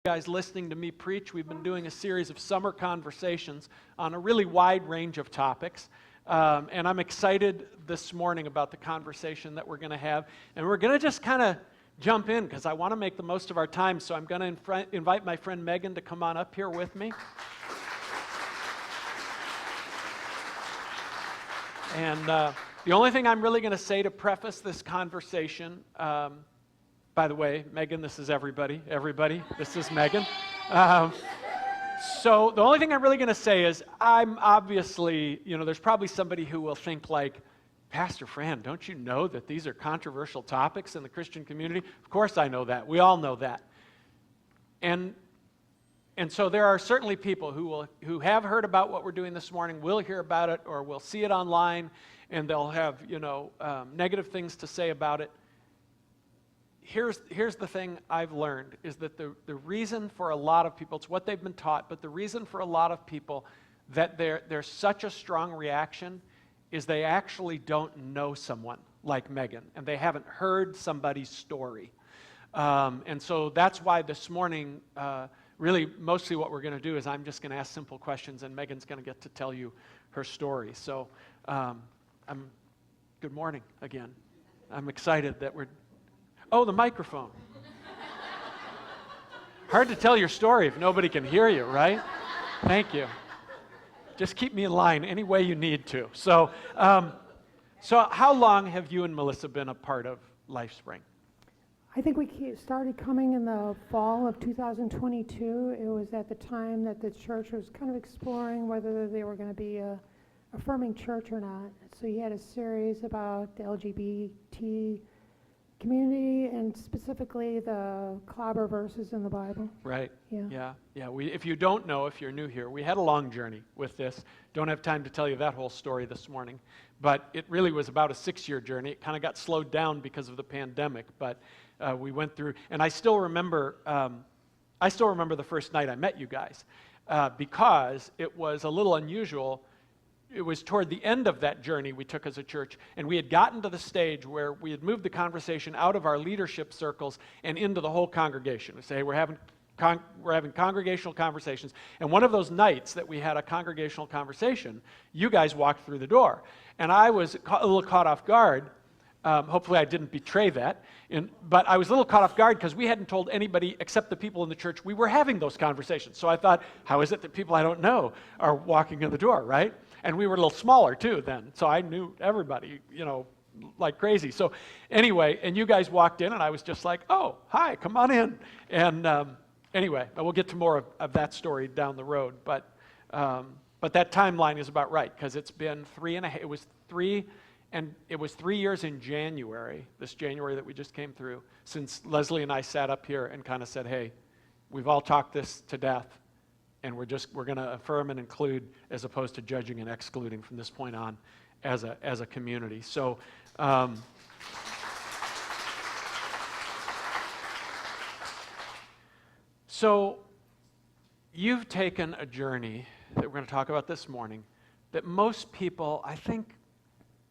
Guys listening to me preach. We've been doing a series of summer conversations on a really wide range of topics. And I'm excited this morning about the conversation that we're going to have. And we're going to just kind of jump in because I want to make the most of our time. So I'm going to invite my friend Megan to come on up here with me. And the only thing I'm really going to say to preface this conversation, by the way, Megan, this is everybody. Everybody, this is Megan. So the only thing I'm really going to say is I'm obviously, there's probably somebody who will think like, Pastor Fran, don't you know that these are controversial topics in the Christian community? Of course I know that. We all know that. And so there are certainly people who have heard about what we're doing this morning, will hear about it, or will see it online, and they'll have, negative things to say about it. Here's the thing I've learned is that the reason for a lot of people, it's what they've been taught, but the reason for a lot of people that there's such a strong reaction is they actually don't know someone like Megan, and they haven't heard somebody's story. And so that's why this morning, really mostly what we're going to do is I'm just going to ask simple questions, and Megan's going to get to tell you her story. So good morning again. I'm excited that we're... Oh, the microphone. Hard to tell your story if nobody can hear you, right? Thank you. Just keep me in line any way you need to. So how long have you and Melissa been a part of LifeSpring? I think we started coming in the fall of 2022. It was at the time that the church was kind of exploring whether they were going to be a affirming church or not. So you had a series about the LGBT community and specifically the clobber verses in the Bible. Right. Yeah. If you don't know, if you're new here, we had a long journey with this. Don't have time to tell you that whole story this morning, but it really was about a 6-year journey. It kind of got slowed down because of the pandemic, but we went through. And I still remember the first night I met you guys because it was a little unusual. It was toward the end of that journey we took as a church, and we had gotten to the stage where we had moved the conversation out of our leadership circles and into the whole congregation. We say, hey, we're having congregational conversations, and one of those nights that we had a congregational conversation, you guys walked through the door, and I was a little caught off guard. Hopefully I didn't betray that, but I was a little caught off guard because we hadn't told anybody except the people in the church we were having those conversations. So I thought, how is it that people I don't know are walking in the door, right? And we were a little smaller too then, so I knew everybody, like crazy. So anyway, and you guys walked in, and I was just like, oh, hi, come on in. And anyway, we'll get to more of that story down the road. But that timeline is about right, because it's been 3 years in January, this January that we just came through, since Leslie and I sat up here and kind of said, hey, we've all talked this to death, and we're going to affirm and include as opposed to judging and excluding from this point on as a community. So so you've taken a journey that we're going to talk about this morning that most people, I think,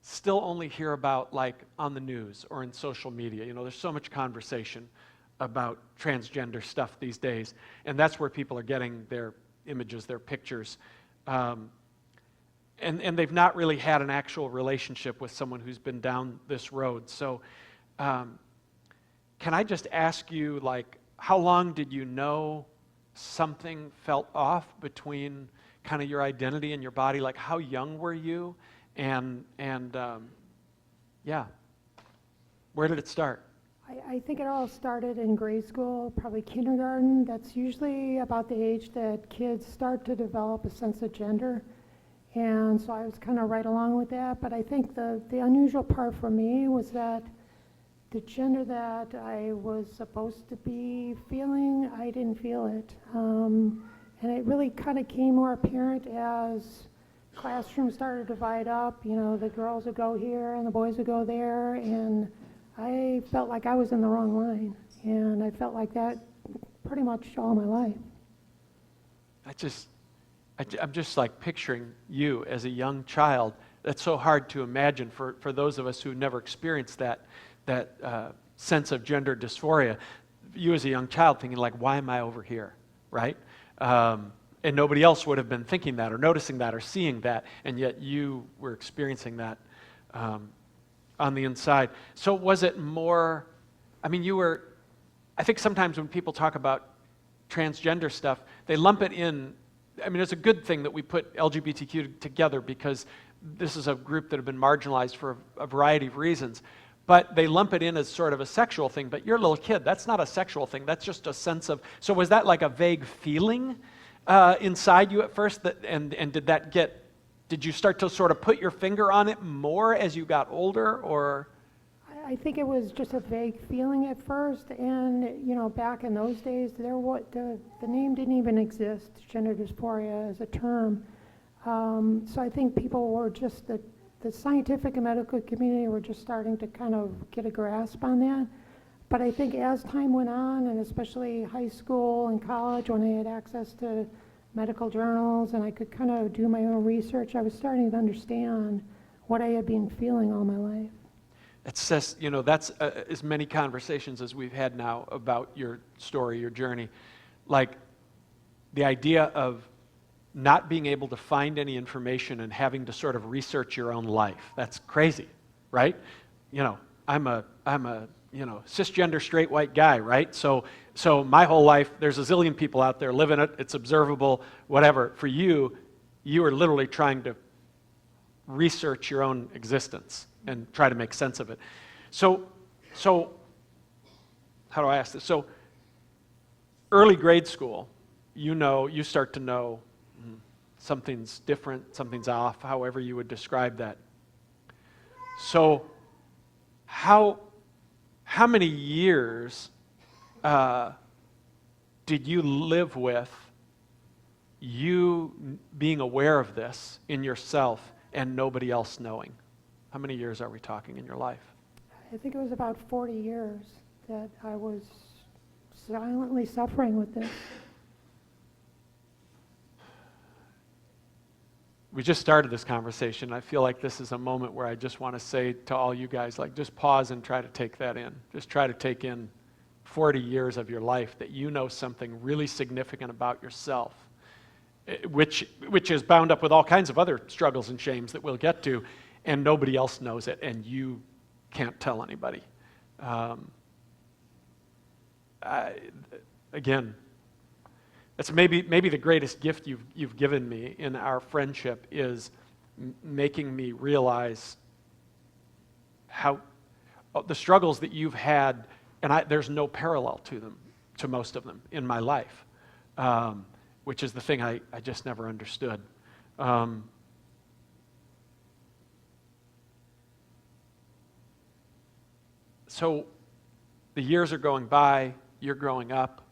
still only hear about like on the news or in social media. There's so much conversation about transgender stuff these days, and that's where people are getting their images, their pictures, and they've not really had an actual relationship with someone who's been down this road. So can I just ask you, like, how long did you know something felt off between kind of your identity and your body? Like, how young were you? And where did it start? I think it all started in grade school, probably kindergarten. That's usually about the age that kids start to develop a sense of gender. And so I was kind of right along with that. But I think the unusual part for me was that the gender that I was supposed to be feeling, I didn't feel it. And it really kind of came more apparent as classrooms started to divide up. The girls would go here and the boys would go there, and I felt like I was in the wrong line, and I felt like that pretty much all my life. I'm just like picturing you as a young child. That's so hard to imagine for those of us who never experienced that sense of gender dysphoria. you as a young child thinking like, why am I over here, right? And nobody else would have been thinking that or noticing that or seeing that, and yet you were experiencing that on the inside. So was it more, I mean, I think sometimes when people talk about transgender stuff, they lump it in. I mean, it's a good thing that we put LGBTQ together because this is a group that have been marginalized for a variety of reasons. But they lump it in as sort of a sexual thing. But you're a little kid. That's not a sexual thing. That's just a sense of. So was that like a vague feeling inside you at first? And did you start to sort of put your finger on it more as you got older, or? I think it was just a vague feeling at first, and back in those days, the name didn't even exist, gender dysphoria as a term. So I think people were just, the scientific and medical community were just starting to kind of get a grasp on that. But I think as time went on, and especially high school and college, when I had access to medical journals and I could kind of do my own research, I was starting to understand what I had been feeling all my life. It's just, that's as many conversations as we've had now about your story, your journey. Like the idea of not being able to find any information and having to sort of research your own life. That's crazy, right? I'm a cisgender straight white guy, right? So my whole life, there's a zillion people out there living it, it's observable, whatever. For you are literally trying to research your own existence and try to make sense of it. So how do I ask this? So early grade school, you start to know something's different, something's off, however you would describe that. So how many years did you live with you being aware of this in yourself and nobody else knowing? How many years are we talking in your life? I think it was about 40 years that I was silently suffering with this. We just started this conversation. I feel like this is a moment where I just want to say to all you guys, like, just pause and try to take that in. Just try to take in 40 years of your life that you know something really significant about yourself, which is bound up with all kinds of other struggles and shames that we'll get to, and nobody else knows it, and you can't tell anybody. Again, that's maybe the greatest gift you've given me in our friendship is making me realize how the struggles that you've had, and there's no parallel to them, to most of them in my life, which is the thing I just never understood. So the years are going by, you're growing up.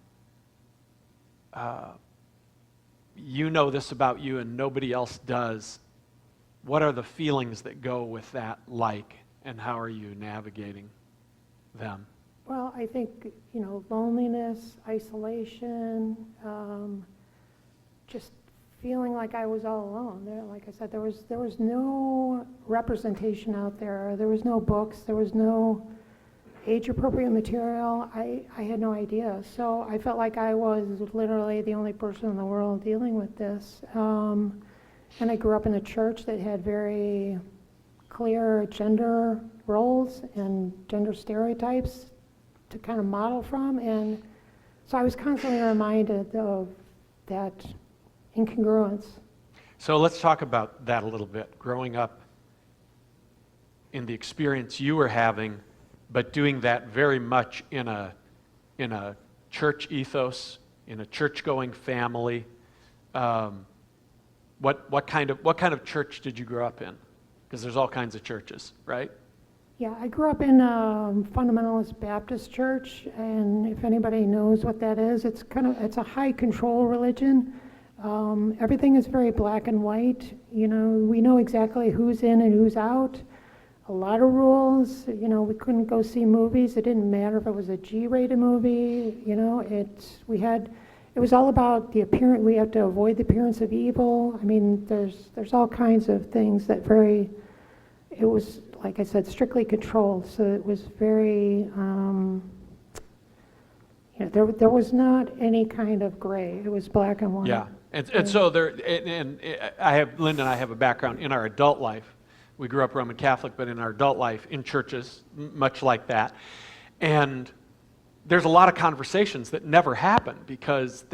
You know this about you and nobody else does. What are the feelings that go with that like, and how are you navigating them? Well, I think, loneliness, isolation, just feeling like I was all alone. Like I said, there was no representation out there. There was no books. There was no age-appropriate material. I had no idea. So I felt like I was literally the only person in the world dealing with this. And I grew up in a church that had very clear gender roles and gender stereotypes to kind of model from. And so I was constantly reminded of that incongruence. So let's talk about that a little bit. Growing up in the experience you were having, but doing that very much in a church ethos, in a church-going family. What kind of church did you grow up in? Because there's all kinds of churches, right? Yeah, I grew up in a fundamentalist Baptist church, and if anybody knows what that is, it's a high control religion. Everything is very black and white. We know exactly who's in and who's out. A lot of rules. We couldn't go see movies. It didn't matter if it was a G-rated movie. It was all about the appearance. We have to avoid the appearance of evil. I mean, there's all kinds of things that it was, like I said, strictly controlled. So it was very, there was not any kind of gray. It was black and white. Yeah, and so Linda and I have a background in our adult life. We grew up Roman Catholic, but in our adult life, in churches, much like that. And there's a lot of conversations that never happen because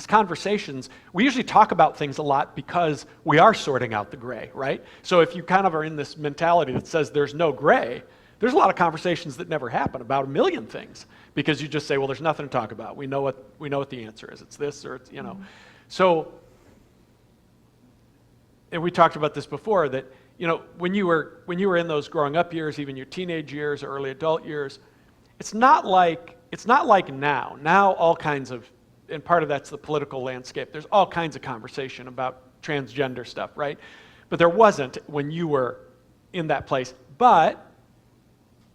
conversations, we usually talk about things a lot because we are sorting out the gray, right? So if you kind of are in this mentality that says there's no gray, there's a lot of conversations that never happen about a million things because you just say, well, there's nothing to talk about. We know what the answer is. It's this or it's, Mm-hmm. So, and we talked about this before that, when you were in those growing up years, even your teenage years or early adult years, it's not like now. Now all kinds of, and part of that's the political landscape. There's all kinds of conversation about transgender stuff, right? But there wasn't when you were in that place. But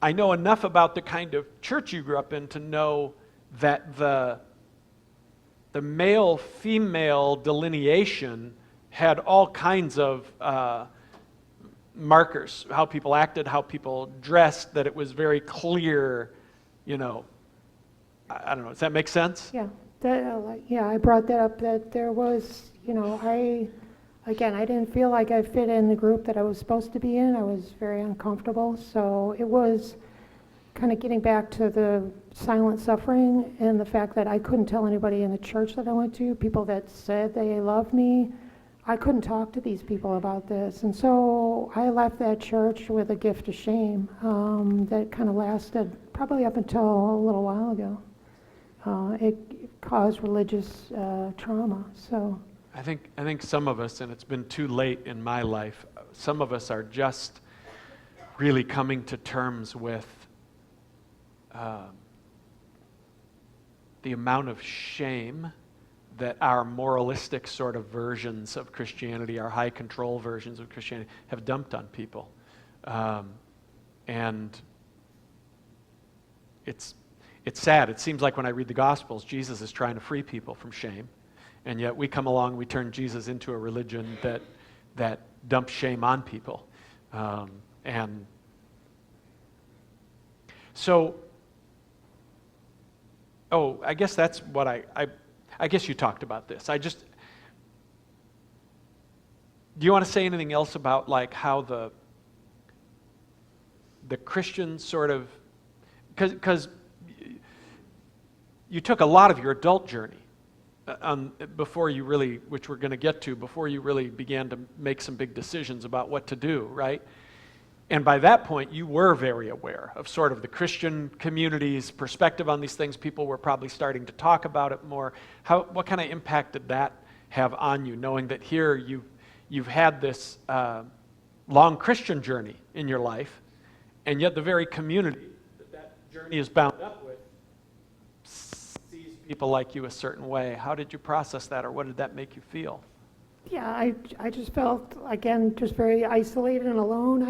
I know enough about the kind of church you grew up in to know that the male-female delineation had all kinds of markers, how people acted, how people dressed, that it was very clear, I don't know, does that make sense? Yeah, I brought that up, that there was, I didn't feel like I fit in the group that I was supposed to be in. I was very uncomfortable, so it was kind of getting back to the silent suffering and the fact that I couldn't tell anybody in the church that I went to, people that said they loved me, I couldn't talk to these people about this. And so I left that church with a gift of shame that kind of lasted probably up until a little while ago. It caused religious trauma. So I think some of us, and it's been too late in my life, some of us are just really coming to terms with the amount of shame that our moralistic sort of versions of Christianity, our high control versions of Christianity, have dumped on people. And it's sad. It seems like when I read the Gospels, Jesus is trying to free people from shame. And yet we come along, we turn Jesus into a religion that dumps shame on people. And so, I guess that's what I guess you talked about this. Do you want to say anything else about like how the Christian sort of, because you took a lot of your adult journey before you really, which we're going to get to, before you really began to make some big decisions about what to do, right? And by that point, you were very aware of sort of the Christian community's perspective on these things. People were probably starting to talk about it more. What kind of impact did that have on you, knowing that here you've had this long Christian journey in your life, and yet the very community that journey is bound up with sees people like you a certain way? How did you process that, or what did that make you feel? yeah, I just felt, again, just very isolated and alone.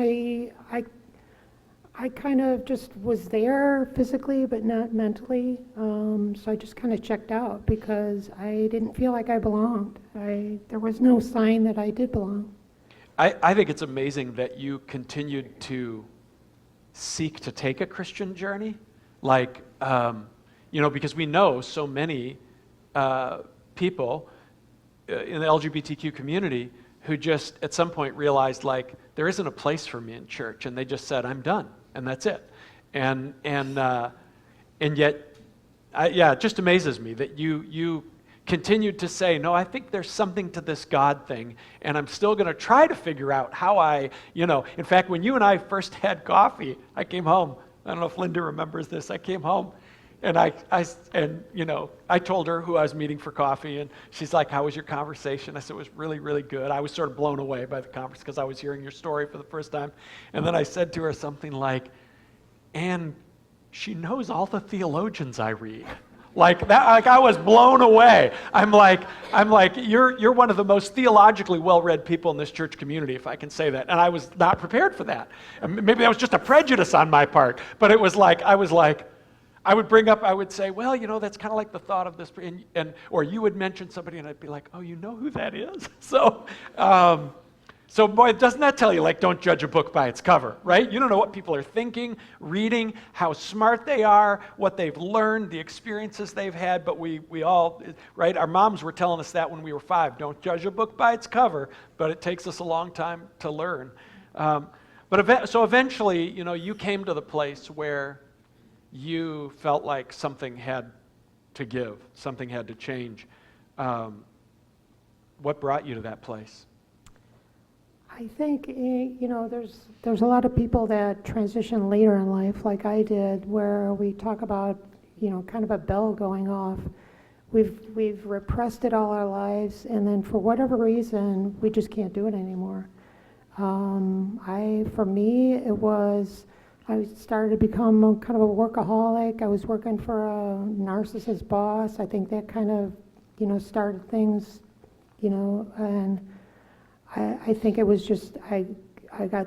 I kind of just was there physically, but not mentally. So I just kind of checked out because I didn't feel like I belonged. There was no sign that I did belong. I think it's amazing that you continued to seek to take a Christian journey. Like, because we know so many people in the LGBTQ community who just at some point realized, like, there isn't a place for me in church, and they just said, I'm done, and that's it. And yet, it just amazes me that you continued to say, no, I think there's something to this God thing, and I'm still going to try to figure out how in fact, when you and I first had coffee, I came home. I don't know if Linda remembers this. I came home, and I told her who I was meeting for coffee, and she's like, how was your conversation? I said, it was really, really good. I was sort of blown away by the conference because I was hearing your story for the first time. And then I said to her something like, and she knows all the theologians I read. Like that, like I was blown away. I'm like, you're one of the most theologically well-read people in this church community, if I can say that. And I was not prepared for that. And maybe that was just a prejudice on my part, but it was like, I would say, well, that's kind of like the thought of this, or you would mention somebody, and I'd be like, oh, you know who that is? So, So boy, doesn't that tell you, like, don't judge a book by its cover, right? You don't know what people are thinking, reading, how smart they are, what they've learned, the experiences they've had, but we all, right? Our moms were telling us that when we were 5. Don't judge a book by its cover, but it takes us a long time to learn. So eventually, you came to the place where you felt like something had to give, something had to change. What brought you to that place? I think, there's a lot of people that transition later in life, like I did, where we talk about, kind of a bell going off. We've repressed it all our lives, and then for whatever reason, we just can't do it anymore. For me, I started to become kind of a workaholic. I was working for a narcissist boss. I think that kind of, started things, and I think it was just, I got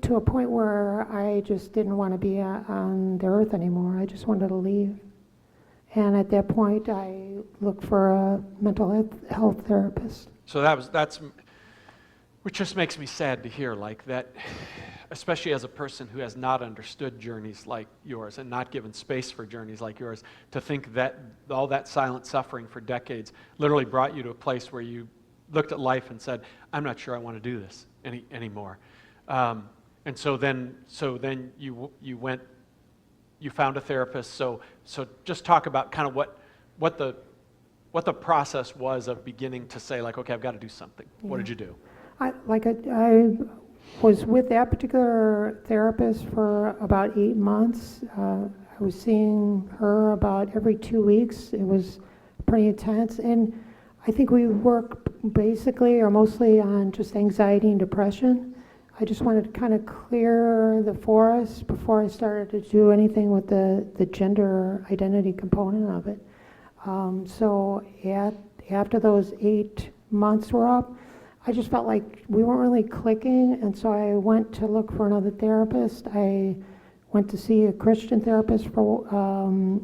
to a point where I just didn't want to be on the earth anymore. I just wanted to leave. And at that point, I looked for a mental health therapist. So which just makes me sad to hear, like that, especially as a person who has not understood journeys like yours and not given space for journeys like yours, to think that all that silent suffering for decades literally brought you to a place where you looked at life and said, I'm not sure I want to do this anymore. And so then you went, you found a therapist. So just talk about kind of what the process was of beginning to say, like, okay, I've got to do something. Yeah. What did you do? I was with that particular therapist for about 8 months. I was seeing her about every 2 weeks. It was pretty intense. And I think we worked basically or mostly on just anxiety and depression. I just wanted to kind of clear the forest before I started to do anything with the gender identity component of it. So after those 8 months were up, I just felt like we weren't really clicking, and so I went to look for another therapist. I went to see a Christian therapist for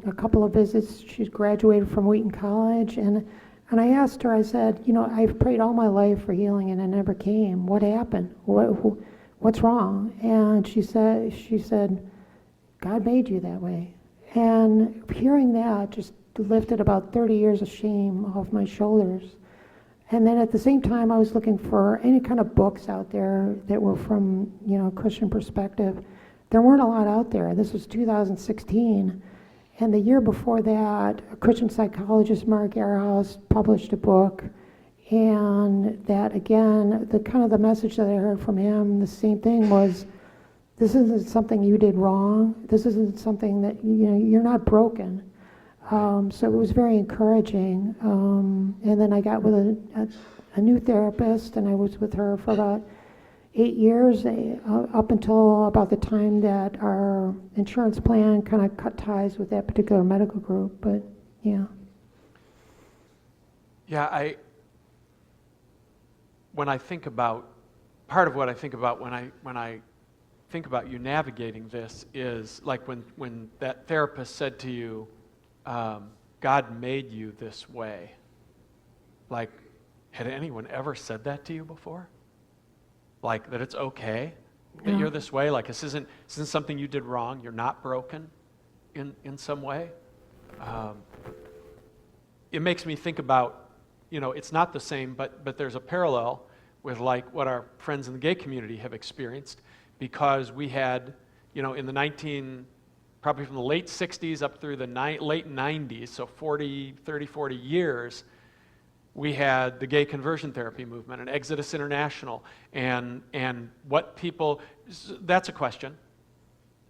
a couple of visits. She's graduated from Wheaton College, and I asked her, I said, I've prayed all my life for healing and it never came. What happened? What's wrong? And she said, God made you that way. And hearing that just lifted about 30 years of shame off my shoulders. And then at the same time, I was looking for any kind of books out there that were from, Christian perspective. There weren't a lot out there. This was 2016. And the year before that, a Christian psychologist, Mark Airhouse, published a book. And that, again, the message that I heard from him, the same thing was, this isn't something you did wrong. This isn't something that, you're not broken. So it was very encouraging. And then I got with a new therapist, and I was with her for about 8 years, up until about the time that our insurance plan kind of cut ties with that particular medical group. But yeah. Yeah, when I think about, part of what I think about when I think about you navigating this is like when that therapist said to you, God made you this way. Like, had anyone ever said that to you before? Like, that it's okay that you're this way? Like, this isn't something you did wrong. You're not broken in some way. It makes me think about, it's not the same, but there's a parallel with like what our friends in the gay community have experienced, because we had, probably from the late 60s up through the late 90s, so 40 years, we had the gay conversion therapy movement and Exodus International, and what people, that's a question.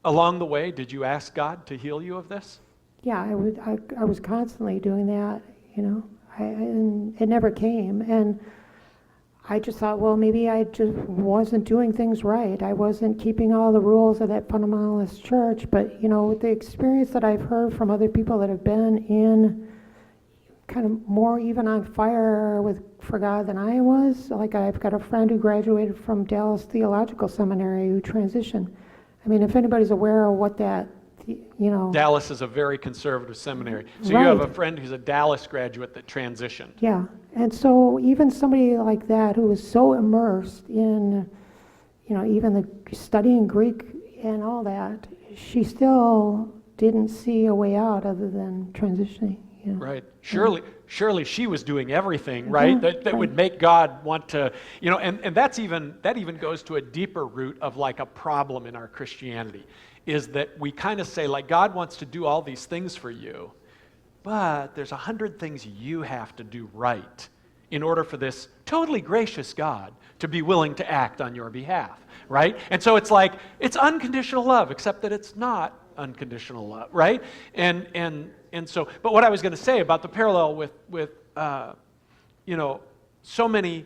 Along the way, did you ask God to heal you of this? Yeah, I was constantly doing that, and it never came. And I just thought, well, maybe I just wasn't doing things right. I wasn't keeping all the rules of that fundamentalist church. But, with the experience that I've heard from other people that have been in kind of more even on fire for God than I was, like I've got a friend who graduated from Dallas Theological Seminary who transitioned. I mean, if anybody's aware of what that Dallas is a very conservative seminary. So you have a friend who's a Dallas graduate that transitioned. Yeah, and so even somebody like that who was so immersed in, even the studying Greek and all that, she still didn't see a way out other than transitioning. Right. Surely she was doing everything, right? That would make God want to, and that even goes to a deeper root of like a problem in our Christianity, is that we kind of say like God wants to do all these things for you, but there's 100 things you have to do right in order for this totally gracious God to be willing to act on your behalf, right? And so it's like, it's unconditional love, except that it's not unconditional love, right? And so, but what I was going to say about the parallel with so many,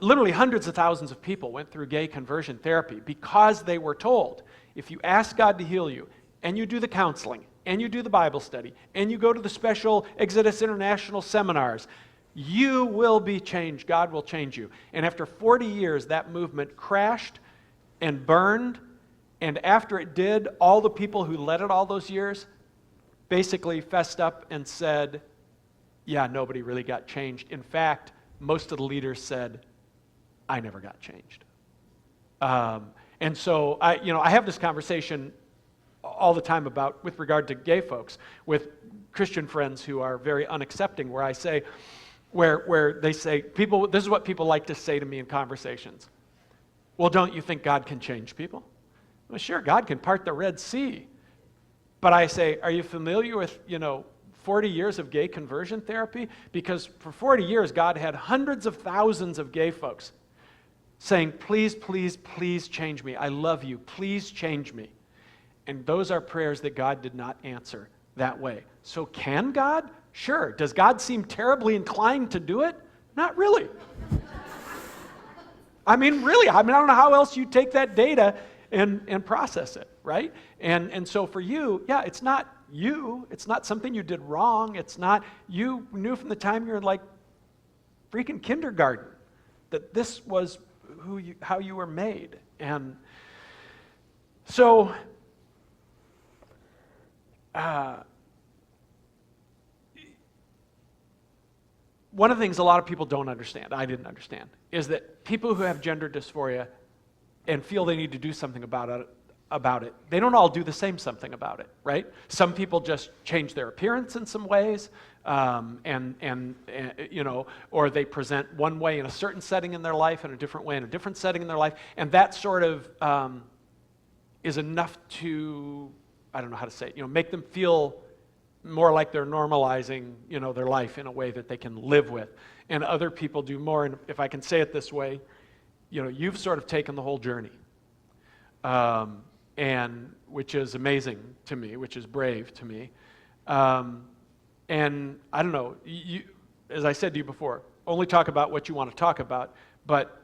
literally hundreds of thousands of people went through gay conversion therapy because they were told, if you ask God to heal you, and you do the counseling, and you do the Bible study, and you go to the special Exodus International seminars, you will be changed. God will change you. And after 40 years, that movement crashed and burned. And after it did, all the people who led it all those years basically fessed up and said, yeah, nobody really got changed. In fact, most of the leaders said, I never got changed. And so I have this conversation all the time with regard to gay folks, with Christian friends who are very unaccepting, where I say, where they say, this is what people like to say to me in conversations. Well, don't you think God can change people? Well, sure, God can part the Red Sea. But I say, are you familiar with, 40 years of gay conversion therapy? Because for 40 years, God had hundreds of thousands of gay folks saying, please, please, please change me. I love you. Please change me. And those are prayers that God did not answer that way. So can God? Sure. Does God seem terribly inclined to do it? Not really. Really, I don't know how else you take that data and process it, right? And so for you, yeah, it's not you. It's not something you did wrong. It's not, you knew from the time you were like freaking kindergarten that this was how you were made. And so, one of the things a lot of people don't understand, I didn't understand, is that people who have gender dysphoria and feel they need to do something about it, they don't all do the same something about it, right? Some people just change their appearance in some ways, or they present one way in a certain setting in their life and a different way in a different setting in their life, and that sort of is enough to, I don't know how to say it, make them feel more like they're normalizing, their life in a way that they can live with. And other people do more, and if I can say it this way, you've sort of taken the whole journey, and which is amazing to me, which is brave to me. And I don't know, you, as I said to you before, only talk about what you want to talk about, but,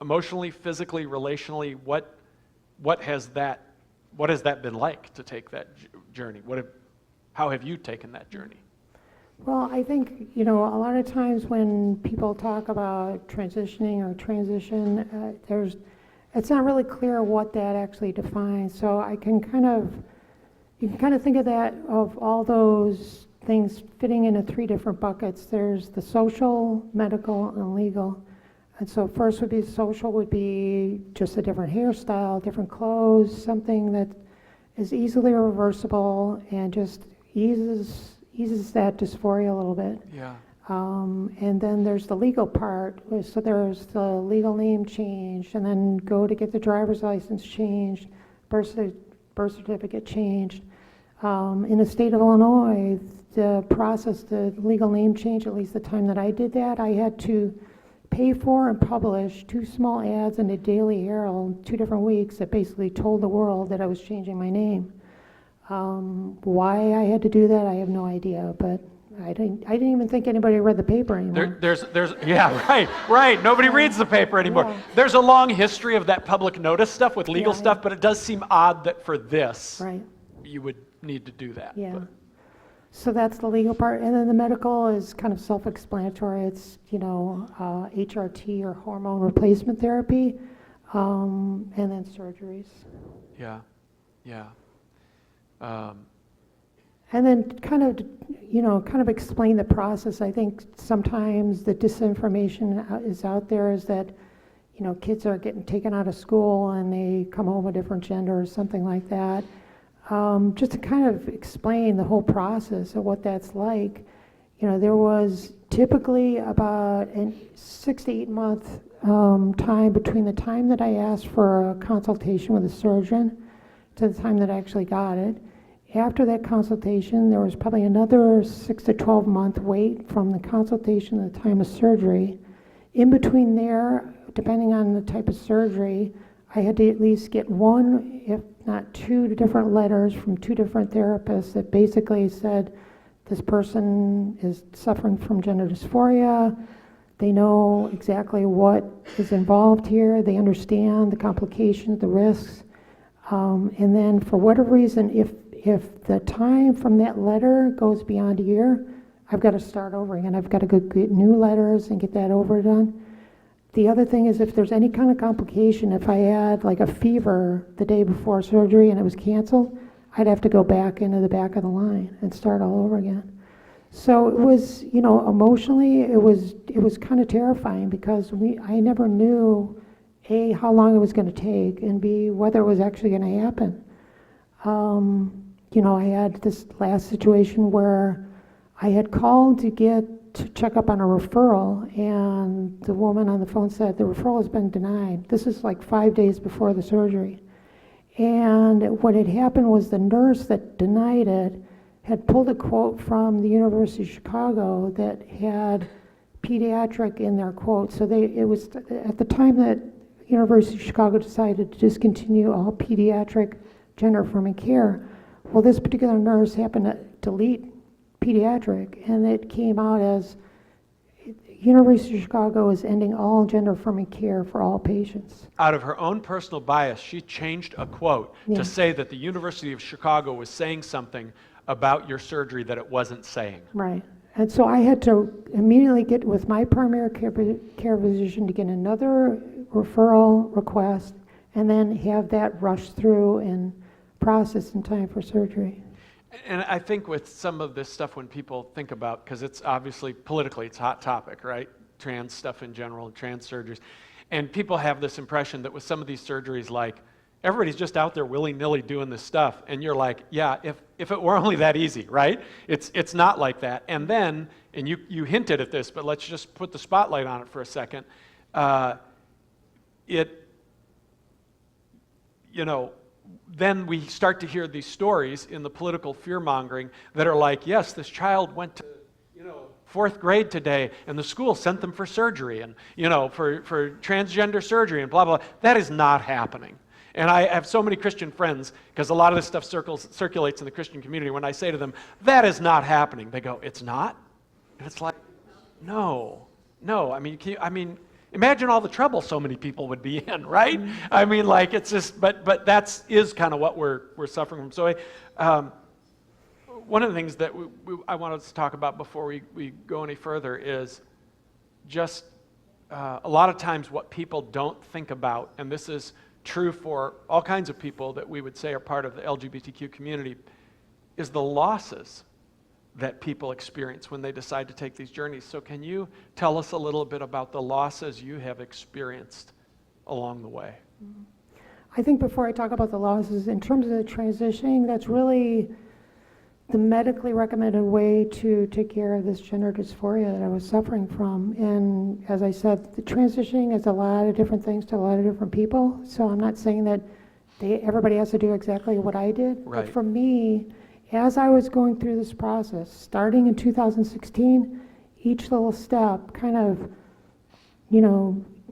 emotionally, physically, relationally, what has that been like to take that journey? How have you taken that journey? Well, I think, a lot of times when people talk about transitioning or transition, it's not really clear what that actually defines. So you can kind of think of that, of all those things fitting into 3 different buckets. There's the social, medical, and legal. And so first would be social, would be just a different hairstyle, different clothes, something that is easily reversible and just eases that dysphoria a little bit. Yeah. And then there's the legal part. So there's the legal name change, and then go to get the driver's license changed, birth certificate changed. In the state of Illinois, the legal name change, at least the time that I did that, I had to pay for and publish 2 small ads in the Daily Herald, 2 different weeks, that basically told the world that I was changing my name. Why I had to do that, I have no idea, but I didn't even think anybody read the paper anymore. Yeah, right. Nobody reads the paper anymore. Yeah. There's a long history of that public notice stuff with legal stuff, but it does seem odd that for this, you would need to do that. Yeah. But. So that's the legal part, and then the medical is kind of self-explanatory. It's HRT or hormone replacement therapy, and then surgeries. Yeah. And then kind of explain the process. I think sometimes the disinformation is out there is that, kids are getting taken out of school and they come home a different gender or something like that. Just to kind of explain the whole process of what that's like. There was typically about a 6 to 8 month time between the time that I asked for a consultation with a surgeon to the time that I actually got it. After that consultation, there was probably another 6 to 12 month wait from the consultation to the time of surgery. In between there, depending on the type of surgery, I had to at least get one, if not two different letters from two different therapists that basically said, this person is suffering from gender dysphoria. They know exactly what is involved here. They understand the complications, the risks. And then for whatever reason, if the time from that letter goes beyond a year, I've got to start over again. I've got to go get new letters and get that over done. The other thing is if there's any kind of complication, if I had like a fever the day before surgery and it was canceled, I'd have to go back into the back of the line and start all over again. So it was, emotionally, it was kind of terrifying because I never knew, A, how long it was going to take, and B, whether it was actually going to happen. I had this last situation where I had called to check up on a referral, and the woman on the phone said the referral has been denied. This is like 5 days before the surgery. And what had happened was the nurse that denied it had pulled a quote from the University of Chicago that had pediatric in their quote. So it was at the time that University of Chicago decided to discontinue all pediatric gender-affirming care. Well, this particular nurse happened to delete pediatric, and it came out as University of Chicago is ending all gender-affirming care for all patients. Out of her own personal bias, she changed a quote to say that the University of Chicago was saying something about your surgery that it wasn't saying. Right. And so I had to immediately get with my primary care physician to get another referral request and then have that rushed through and processed in time for surgery. And I think with some of this stuff, when people think about, because it's obviously politically, it's a hot topic, right? Trans stuff in general, trans surgeries. And people have this impression that with some of these surgeries, like, everybody's just out there willy-nilly doing this stuff. And you're like, yeah, if it were only that easy, right? It's not like that. And then, and you hinted at this, but let's just put the spotlight on it for a second. Then we start to hear these stories in the political fear-mongering that are like, yes, this child went to, 4th grade today, and the school sent them for surgery, and, for transgender surgery, and blah, blah. That is not happening. And I have so many Christian friends, because a lot of this stuff circulates in the Christian community. When I say to them, that is not happening, they go, it's not? And it's like, no. Imagine all the trouble so many people would be in, right? It's just, but that is kind of what we're suffering from. So one of the things that I wanted to talk about before we go any further is just a lot of times what people don't think about, and this is true for all kinds of people that we would say are part of the LGBTQ community, is the losses that people experience when they decide to take these journeys. So can you tell us a little bit about the losses you have experienced along the way? I think before I talk about the losses, in terms of the transitioning, that's really the medically recommended way to take care of this gender dysphoria that I was suffering from. And as I said, the transitioning is a lot of different things to a lot of different people. So I'm not saying that everybody has to do exactly what I did. Right. But for me, as I was going through this process, starting in 2016, each little step kind of,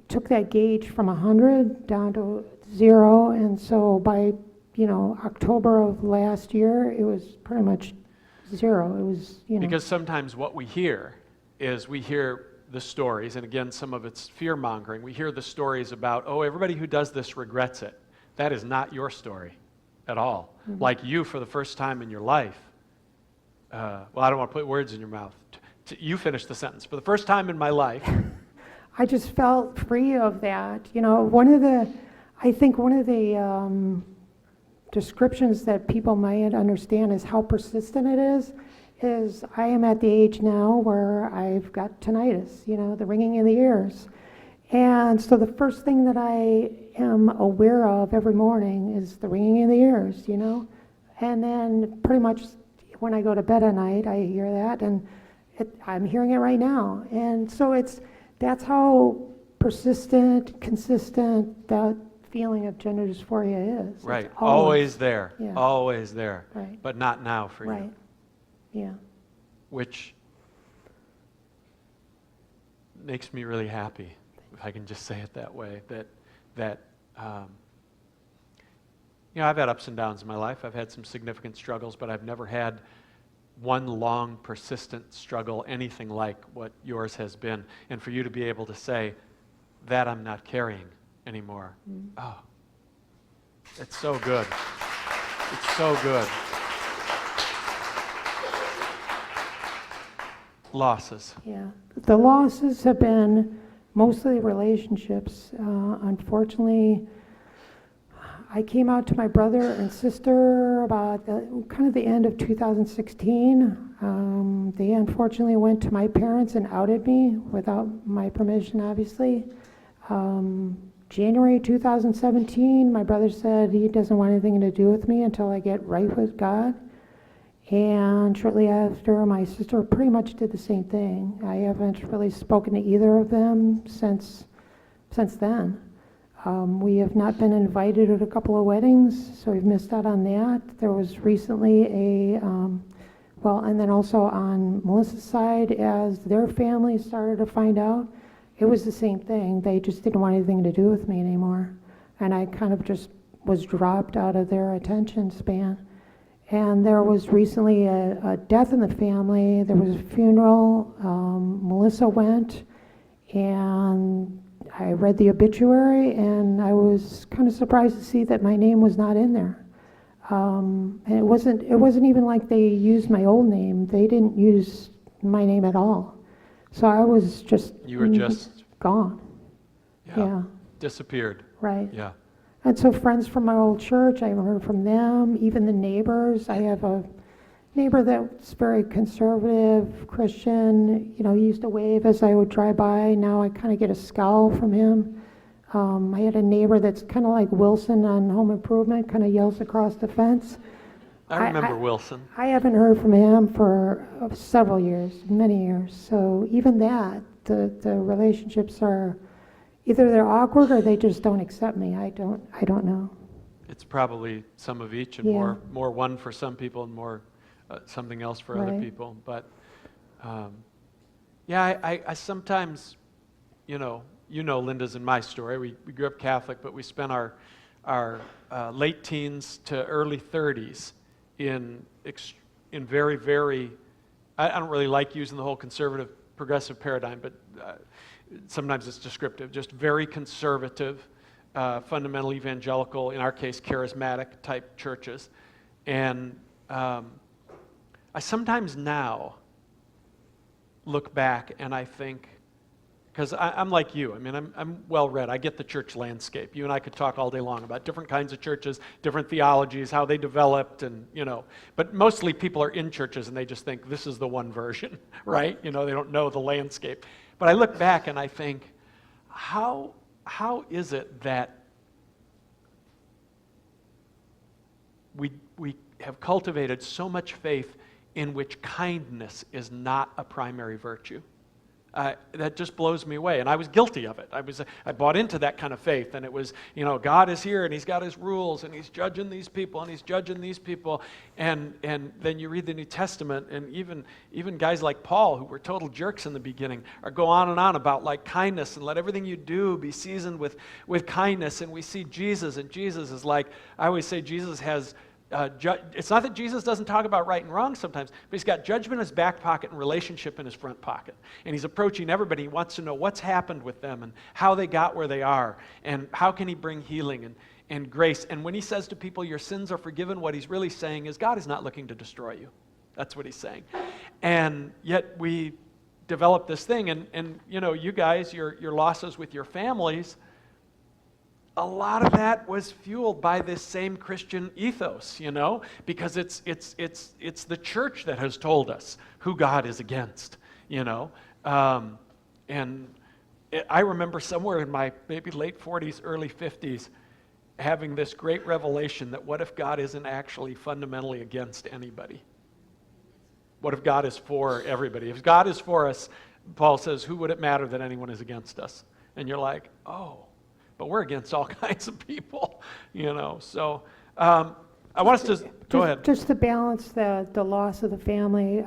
took that gauge from 100 down to 0. And so by, October of last year, it was pretty much 0. It was, Because sometimes what we hear is we hear the stories, and again, some of it's fear-mongering. We hear the stories about, everybody who does this regrets it. That is not your story at all. Mm-hmm. Like you, for the first time in your life, I don't want to put words in your mouth. You finish the sentence. For the first time in my life. I just felt free of that. One of the descriptions that people might understand is how persistent it is I am at the age now where I've got tinnitus, the ringing in the ears. And so the first thing that I am aware of every morning is the ringing in the ears, And then pretty much when I go to bed at night, I hear that, and I'm hearing it right now. And so that's how persistent, consistent that feeling of gender dysphoria is. Right. It's Always there. Yeah. Always there. Right. But not now for Right. you. Yeah. Which makes me really happy, if I can just say it that way, that I've had ups and downs in my life. I've had some significant struggles, but I've never had one long, persistent struggle, anything like what yours has been. And for you to be able to say, that I'm not carrying anymore. Oh, it's so good. It's so good. Losses. Yeah. The losses have been mostly relationships. Unfortunately, I came out to my brother and sister about the end of 2016. They unfortunately went to my parents and outed me without my permission, obviously. January 2017, my brother said he doesn't want anything to do with me until I get right with God. And shortly after, my sister pretty much did the same thing. I haven't really spoken to either of them since then. We have not been invited to a couple of weddings, so we've missed out on that. There was recently and then also on Melissa's side, as their family started to find out, it was the same thing. They just didn't want anything to do with me anymore. And I kind of just was dropped out of their attention span. And there was recently a death in the family. There was a funeral. Melissa went, and I read the obituary, and I was kind of surprised to see that my name was not in there. And it wasn't even like they used my old name. They didn't use my name at all. So I was just gone. Yeah. Disappeared. Right. Yeah. And so friends from my old church, I haven't heard from them, even the neighbors. I have a neighbor that's very conservative, Christian. He used to wave as I would drive by. Now I kind of get a scowl from him. I had a neighbor that's kind of like Wilson on Home Improvement, kind of yells across the fence. I remember Wilson. I haven't heard from him for several years, many years. So even that, the relationships are, either they're awkward or they just don't accept me. I don't know. It's probably some of each, and Yeah. more one for some people and more something else for other Right. people. But I sometimes, Linda's and my story. We grew up Catholic, but we spent our late teens to early 30s in very, very, I don't really like using the whole conservative progressive paradigm, but sometimes it's descriptive, just very conservative, fundamental evangelical, in our case, charismatic type churches. And I sometimes now look back and I think, because I'm like you, I'm well-read. I get the church landscape. You and I could talk all day long about different kinds of churches, different theologies, how they developed, and, but mostly people are in churches and they just think this is the one version, right? They don't know the landscape. But I look back and I think, how is it that we have cultivated so much faith in which kindness is not a primary virtue? That just blows me away, and I was guilty of it. I bought into that kind of faith, and it was, God is here, and He's got His rules, and He's judging these people, and He's judging these people, and then you read the New Testament, and even guys like Paul, who were total jerks in the beginning, go on and on about like kindness, and let everything you do be seasoned with kindness, and we see Jesus, and Jesus is like, I always say Jesus has it's not that Jesus doesn't talk about right and wrong sometimes, but He's got judgment in His back pocket and relationship in His front pocket. And He's approaching everybody. He wants to know what's happened with them and how they got where they are and how can He bring healing and grace. And when He says to people, your sins are forgiven, what He's really saying is God is not looking to destroy you. That's what He's saying. And yet we develop this thing, and you guys, your losses with your families, a lot of that was fueled by this same Christian ethos, because it's the church that has told us who God is against, and I remember somewhere in my maybe late 40s, early 50s, having this great revelation that what if God isn't actually fundamentally against anybody? What if God is for everybody? If God is for us, Paul says, who would it matter that anyone is against us? And you're like, oh, but we're against all kinds of people, So I want us to, go ahead. Just to balance the loss of the family,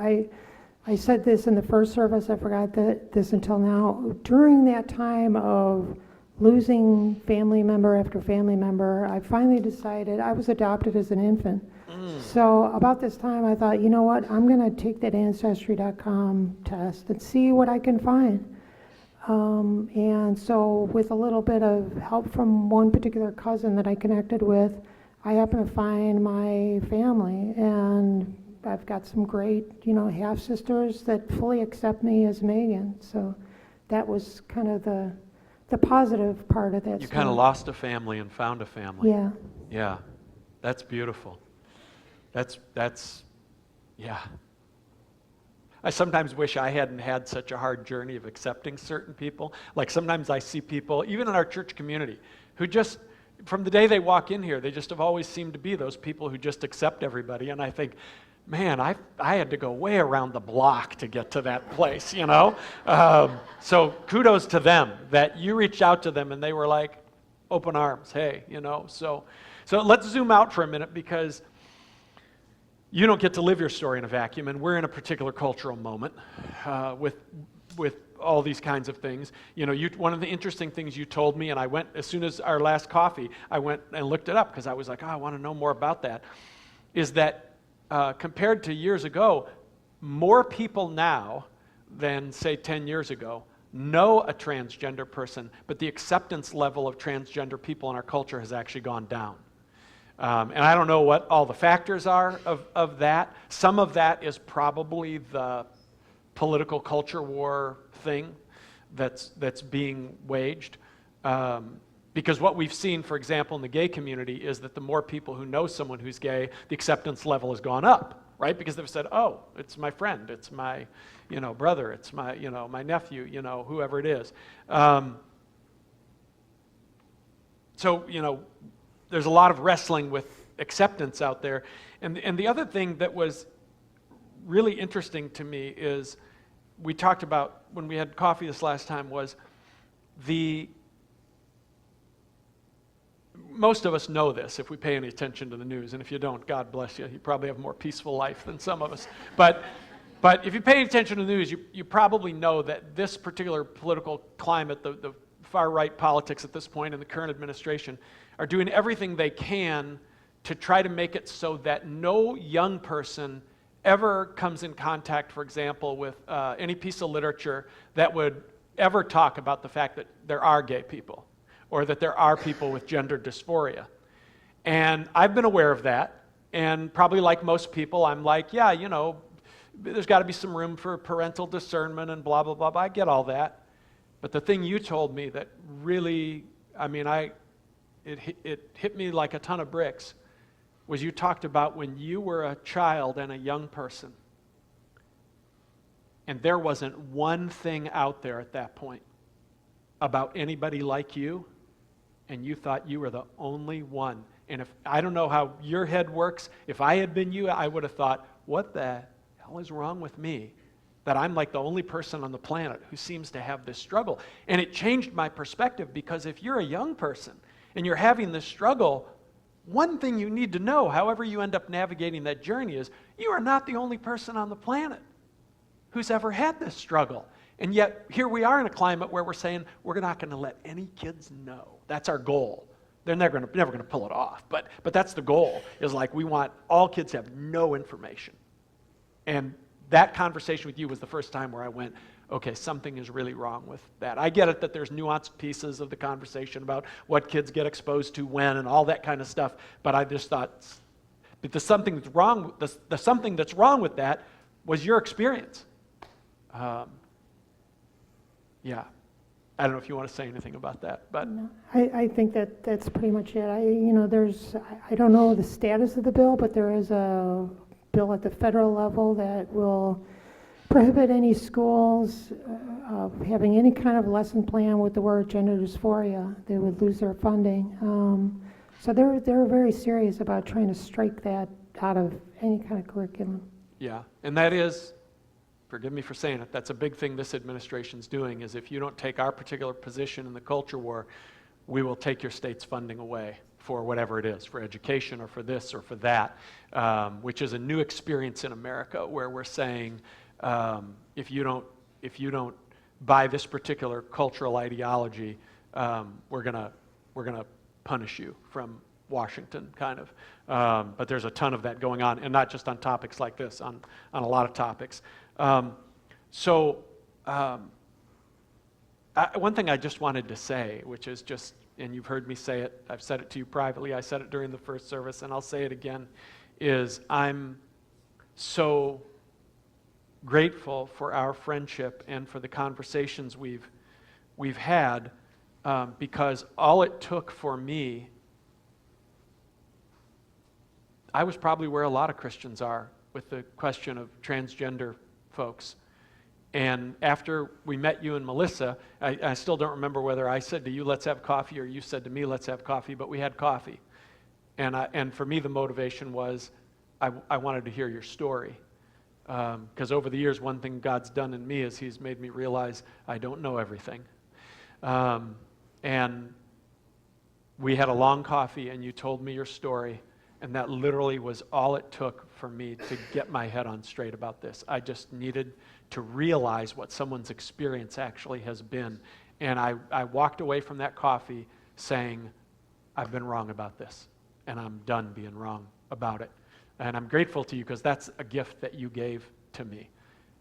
I said this in the first service, I forgot this until now. During that time of losing family member after family member, I finally decided, I was adopted as an infant. So about this time I thought, you know what, I'm going to take that Ancestry.com test and see what I can find. And so with a little bit of help from one particular cousin that I connected with, I happened to find my family, and I've got some great, half-sisters that fully accept me as Megan. So that was kind of the positive part of that You story. kind of lost a family and found a family. Yeah. Yeah, that's beautiful. That's, yeah. I sometimes wish I hadn't had such a hard journey of accepting certain people. Like sometimes I see people, even in our church community, who just, from the day they walk in here, they just have always seemed to be those people who just accept everybody. And I think, man, I had to go way around the block to get to that place, So kudos to them that you reached out to them and they were like, open arms, hey, So let's zoom out for a minute, because you don't get to live your story in a vacuum, and we're in a particular cultural moment with all these kinds of things. One of the interesting things you told me, and I went, as soon as our last coffee, I went and looked it up because I was like, I want to know more about that, is that compared to years ago, more people now than, say, 10 years ago know a transgender person, but the acceptance level of transgender people in our culture has actually gone down. And I don't know what all the factors are of that. Some of that is probably the political culture war thing that's being waged. Because what we've seen, for example, in the gay community is that the more people who know someone who's gay, the acceptance level has gone up, right? Because they've said, oh, it's my friend, it's my brother, it's my my nephew, whoever it is. So there's a lot of wrestling with acceptance out there. And the other thing that was really interesting to me is, we talked about when we had coffee this last time, was most of us know this if we pay any attention to the news, and if you don't, God bless you. You probably have a more peaceful life than some of us. But if you pay attention to the news, you probably know that this particular political climate, the far-right politics at this point in the current administration, are doing everything they can to try to make it so that no young person ever comes in contact, for example, with any piece of literature that would ever talk about the fact that there are gay people or that there are people with gender dysphoria. And I've been aware of that, and probably like most people, I'm like, yeah, there's got to be some room for parental discernment and blah, blah, blah, blah. I get all that. But the thing you told me that really, it hit me like a ton of bricks, was you talked about when you were a child and a young person, and there wasn't one thing out there at that point about anybody like you, and you thought you were the only one. And I don't know how your head works, if I had been you, I would have thought, what the hell is wrong with me that I'm like the only person on the planet who seems to have this struggle? And it changed my perspective, because if you're a young person and you're having this struggle, one thing you need to know, however you end up navigating that journey, is you are not the only person on the planet who's ever had this struggle. And yet, here we are in a climate where we're saying we're not going to let any kids know. That's our goal. They're never going to pull it off, but that's the goal, is like we want all kids to have no information. And that conversation with you was the first time where I went, okay, something is really wrong with that. I get it that there's nuanced pieces of the conversation about what kids get exposed to when and all that kind of stuff, but I just thought, but the something that's wrong with that was your experience. Yeah. I don't know if you want to say anything about that, but No, I think that that's pretty much it. I don't know the status of the bill, but there is a bill at the federal level that will prohibit any schools having any kind of lesson plan with the word gender dysphoria. They would lose their funding. So they're very serious about trying to strike that out of any kind of curriculum. yeah. And that is, forgive me for saying it, that's a big thing this administration's doing, is if you don't take our particular position in the culture war, we will take your state's funding away for whatever it is, for education or for this or for that, which is a new experience in America where we're saying, if you don't buy this particular cultural ideology, we're gonna punish you from Washington, kind of. But there's a ton of that going on, and not just on topics like this, on a lot of topics. One thing I just wanted to say, which is just, and you've heard me say it, I've said it to you privately, I said it during the first service, and I'll say it again, is I'm so grateful for our friendship and for the conversations we've had, because all it took for me, I was probably where a lot of Christians are with the question of transgender folks. And after we met you and Melissa, I still don't remember whether I said to you, let's have coffee, or you said to me, let's have coffee, but we had coffee. And for me, the motivation was I wanted to hear your story. Because over the years, one thing God's done in me is he's made me realize I don't know everything. And we had a long coffee, and you told me your story, and that literally was all it took for me to get my head on straight about this. I just needed to realize what someone's experience actually has been. And I walked away from that coffee saying, I've been wrong about this, and I'm done being wrong about it. And I'm grateful to you because that's a gift that you gave to me.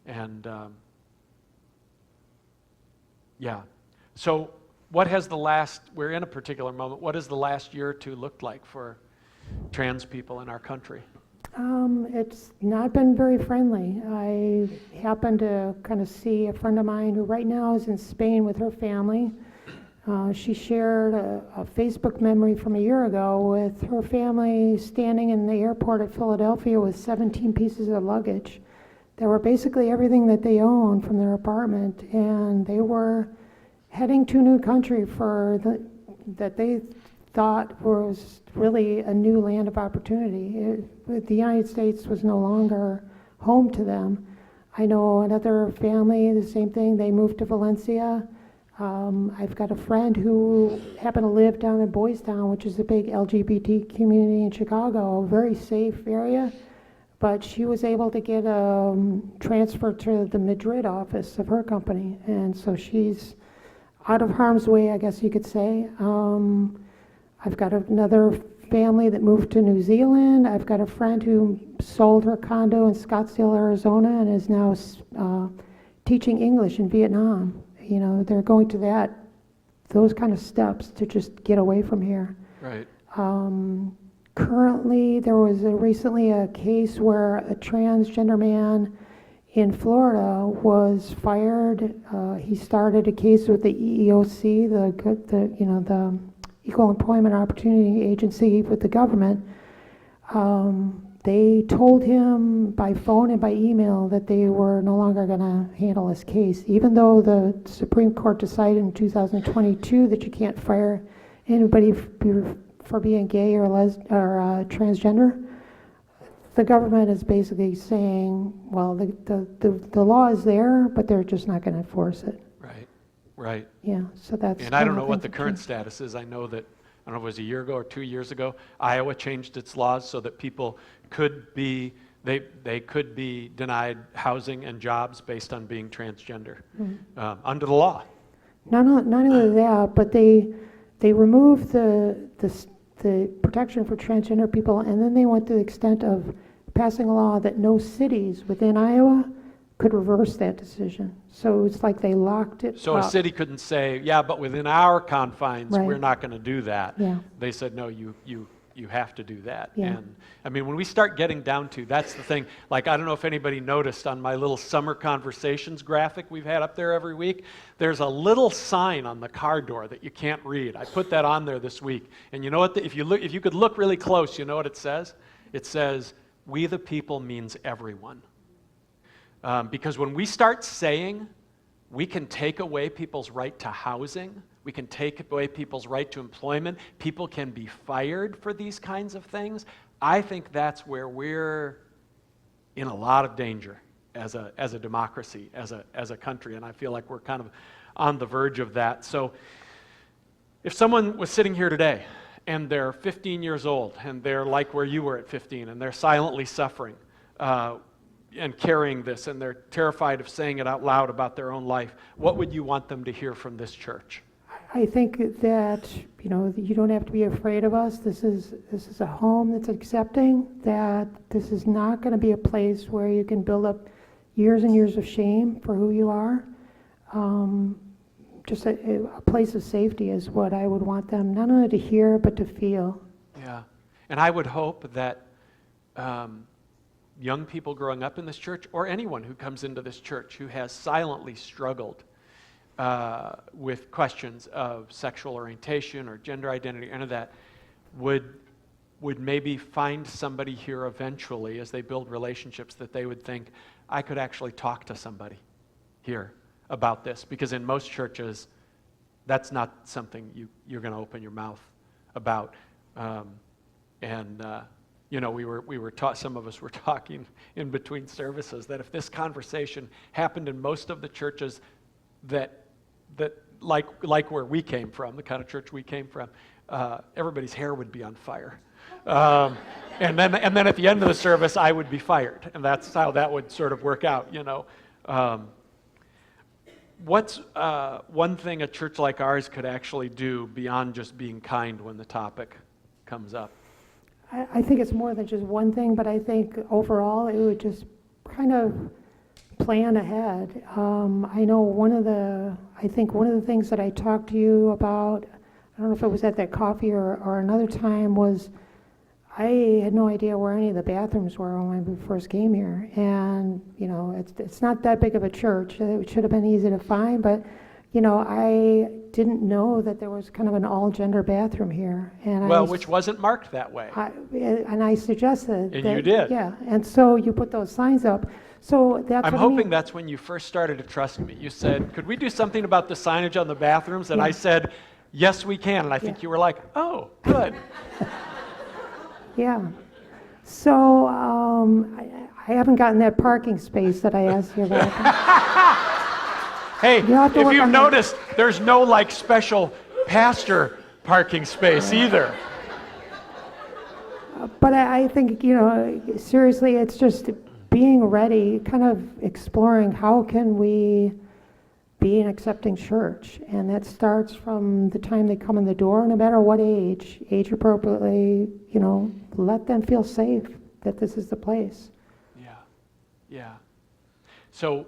And yeah. So what has we're in a particular moment, what has the last year or two looked like for trans people in our country? It's not been very friendly. I happened to kind of see a friend of mine who right now is in Spain with her family. She shared a Facebook memory from a year ago with her family standing in the airport at Philadelphia with 17 pieces of luggage that were basically everything that they owned from their apartment, and they were heading to a new country that they thought was really a new land of opportunity. The United States was no longer home to them. I know another family, the same thing, they moved to Valencia. I've got a friend who happened to live down in Boys Town, which is a big LGBT community in Chicago, a very safe area, but she was able to get transferred to the Madrid office of her company, and so she's out of harm's way, I guess you could say. I've got another family that moved to New Zealand. I've got a friend who sold her condo in Scottsdale, Arizona, and is now teaching English in Vietnam. You know, they're going to those kind of steps to just get away from here. Right. Currently, there was recently a case where a transgender man in Florida was fired. He started a case with the EEOC, the Equal Employment Opportunity Agency with the government. They told him by phone and by email that they were no longer going to handle his case, even though the Supreme Court decided in 2022 that you can't fire anybody for being gay or transgender. The government is basically saying, well, the law is there, but they're just not going to enforce it. Right. Yeah, so that's... And I don't know what the current status is. I know that, I don't know if it was a year ago or 2 years ago, Iowa changed its laws so that people could be, they could be denied housing and jobs based on being transgender, under the law. Not only that, but they removed the protection for transgender people, and then they went to the extent of passing a law that no cities within Iowa could reverse that decision. So it's like they locked it So up. a city couldn't say, yeah, but within our confines, Right. we're not going to do that. Yeah. They said, no, you you have to do that. Yeah. And I mean, when we start getting down to, that's the thing, like, I don't know if anybody noticed on my little summer conversations graphic we've had up there every week, there's a little sign on the car door that you can't read. I put that on there this week. And you know what, if you could look really close, you know what it says? It says, "We the people" means everyone. Because when we start saying we can take away people's right to housing, we can take away people's right to employment, people can be fired for these kinds of things, I think that's where we're in a lot of danger as a democracy, as a country, and I feel like we're kind of on the verge of that. So if someone was sitting here today and they're 15 years old and they're like where you were at 15 and they're silently suffering and carrying this and they're terrified of saying it out loud about their own life, what would you want them to hear from this church? I think that, you don't have to be afraid of us. This is a home that's accepting, that this is not going to be a place where you can build up years and years of shame for who you are. Just a place of safety is what I would want them not only to hear, but to feel. Yeah, and I would hope that young people growing up in this church, or anyone who comes into this church who has silently struggled with questions of sexual orientation or gender identity, any of that, would maybe find somebody here eventually as they build relationships that they would think, I could actually talk to somebody here about this. Because in most churches, that's not something you're going to open your mouth about. We were taught, some of us were talking in between services, that if this conversation happened in most of the churches that like where we came from, the kind of church we came from, everybody's hair would be on fire. And then at the end of the service, I would be fired. And that's how that would sort of work out, What's one thing a church like ours could actually do beyond just being kind when the topic comes up? I think it's more than just one thing, but I think overall it would just kind of plan ahead. I know one of the things that I talked to you about, I don't know if it was at that coffee or another time, was I had no idea where any of the bathrooms were when we first came here. And, it's not that big of a church. It should have been easy to find, but, I didn't know that there was kind of an all-gender bathroom here. And which wasn't marked that way. And I suggested And that, you did. Yeah, and so you put those signs up. So that's I'm what hoping that's when you first started to trust me. You said, could we do something about the signage on the bathrooms? And Yeah. I said, yes, we can. And I think you were like, oh, good. Yeah. So I haven't gotten that parking space that I asked you about. Hey, have to if work you've on that. noticed, there's no special pastor parking space either. But I think, seriously, it's just being ready, kind of exploring how can we be an accepting church. And that starts from the time they come in the door, no matter what age appropriately, let them feel safe that this is the place. Yeah. So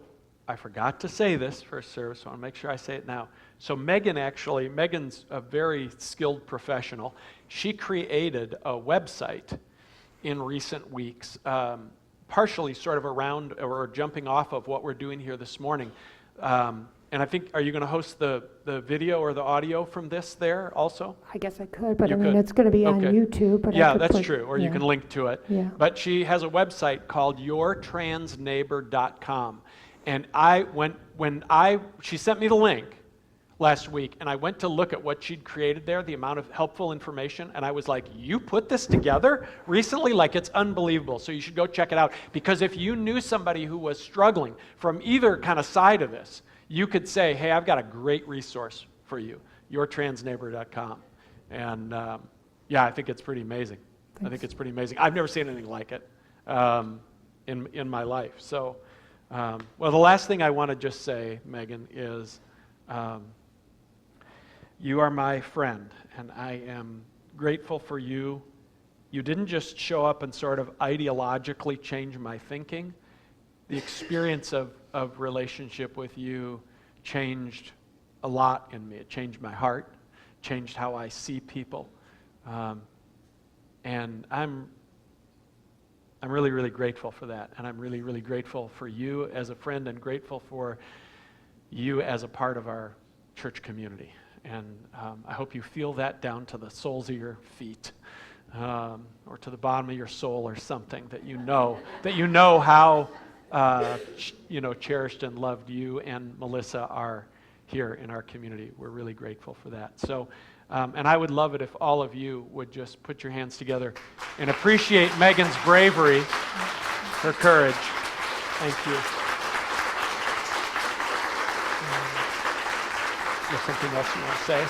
I forgot to say this first service, so I want to make sure I say it now. So Megan's a very skilled professional. She created a website in recent weeks, partially sort of around or jumping off of what we're doing here this morning. And I think, are you going to host the video or the audio from this there also? I guess I could, but You I mean, could. it's going to be on Okay. YouTube. But Yeah, I could that's put, true, or you can link to it. Yeah. But she has a website called yourtransneighbor.com. And she sent me the link last week, and I went to look at what she'd created there, the amount of helpful information, and I was like, you put this together recently? Like, it's unbelievable. So you should go check it out, because if you knew somebody who was struggling from either kind of side of this, you could say, hey, I've got a great resource for you, yourtransneighbor.com. And I think it's pretty amazing. Thanks. I think it's pretty amazing. I've never seen anything like it in my life. So, the last thing I want to just say, Megan, is you are my friend, and I am grateful for you. You didn't just show up and sort of ideologically change my thinking. The experience of relationship with you changed a lot in me. It changed my heart, changed how I see people. And I'm really, really grateful for that. And I'm really, really grateful for you as a friend and grateful for you as a part of our church community. And I hope you feel that down to the soles of your feet, or to the bottom of your soul or something, that you know how cherished and loved you and Melissa are here in our community. We're really grateful for that. So, and I would love it if all of you would just put your hands together and appreciate Megan's bravery, her courage. Thank you. There's something else you want to say?